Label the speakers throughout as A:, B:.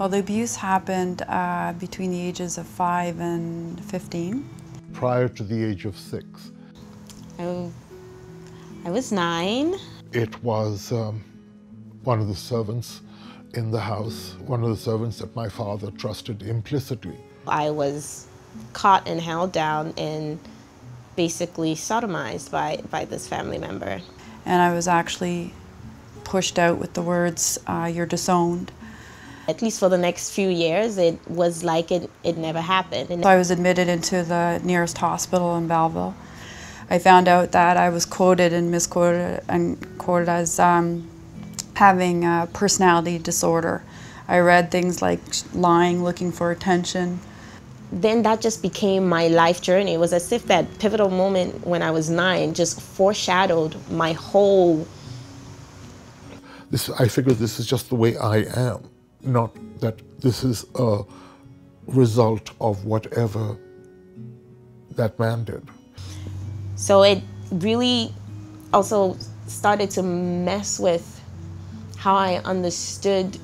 A: Well, the abuse happened between the ages of 5 and 15.
B: Prior to the age of 6.
C: I was 9.
B: It was one of the servants in the house, one of the servants that my father trusted implicitly.
C: I was caught and held down and basically sodomized by this family member.
A: And I was actually pushed out with the words, "You're disowned."
C: At least for the next few years, it was like it never happened.
A: So I was admitted into the nearest hospital in Belleville. I found out that I was quoted and misquoted and quoted as having a personality disorder. I read things like lying, looking for attention.
C: Then that just became my life journey. It was as if that pivotal moment when I was 9 just foreshadowed my whole...
B: I figured this is just the way I am, not that this is a result of whatever that man did.
C: So it really also started to mess with how I understood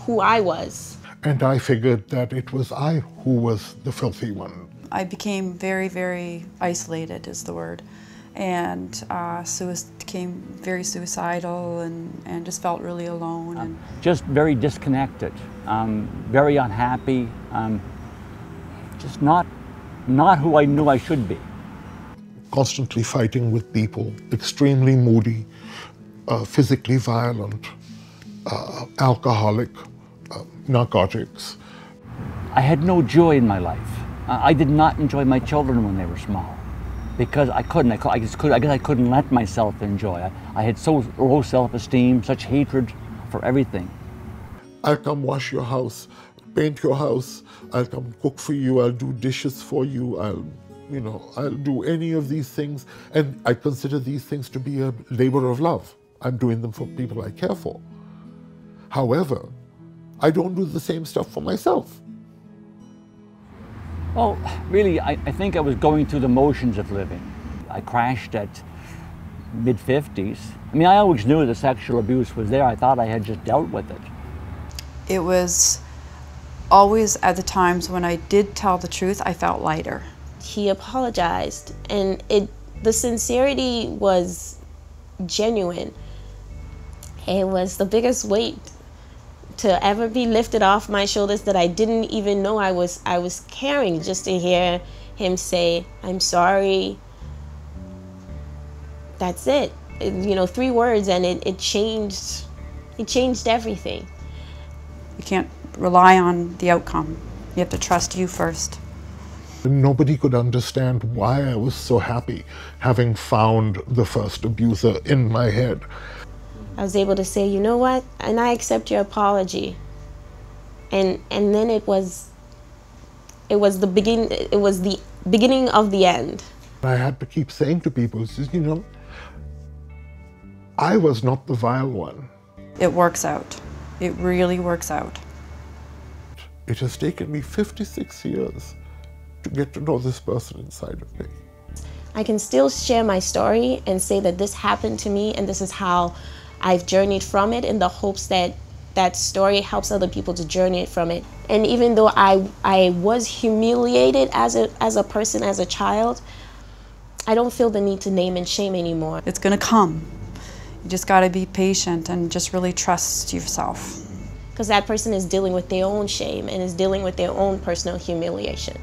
C: who I was.
B: And I figured that it was I who was the filthy one.
A: I became very, very isolated is the word, and became very suicidal and just felt really alone. And
D: just very disconnected, very unhappy, just not who I knew I should be.
B: Constantly fighting with people, extremely moody, physically violent, alcoholic, narcotics.
D: I had no joy in my life. I did not enjoy my children when they were small because I couldn't. I guess I couldn't let myself enjoy. I had so low self-esteem, such hatred for everything.
B: I'll come wash your house, paint your house. I'll come cook for you. I'll do dishes for you. I'll do any of these things. And I consider these things to be a labor of love. I'm doing them for people I care for. However, I don't do the same stuff for myself.
D: Well, really, I think I was going through the motions of living. I crashed at mid-50s. I mean, I always knew the sexual abuse was there. I thought I had just dealt with it.
A: it was always at the times when I did tell the truth, I felt lighter.
C: He apologized, and the sincerity was genuine. It was the biggest weight to ever be lifted off my shoulders that I didn't even know I was carrying, just to hear him say, "I'm sorry." That's it. You know, 3 words, and it changed everything.
A: You can't rely on the outcome. You have to trust you first.
B: Nobody could understand why I was so happy having found the first abuser in my head.
C: I was able to say, you know what, and I accept your apology. And then it was the beginning of the end.
B: I had to keep saying to people, you know, I was not the vile one.
A: It works out. It really works out.
B: It has taken me 56 years to get to know this person inside of me.
C: I can still share my story and say that this happened to me, and this is how I've journeyed from it, in the hopes that that story helps other people to journey from it. And even though I was humiliated as a person, as a child, I don't feel the need to name and shame anymore.
A: It's gonna come. You just gotta be patient and just really trust yourself.
C: Because that person is dealing with their own shame and is dealing with their own personal humiliation.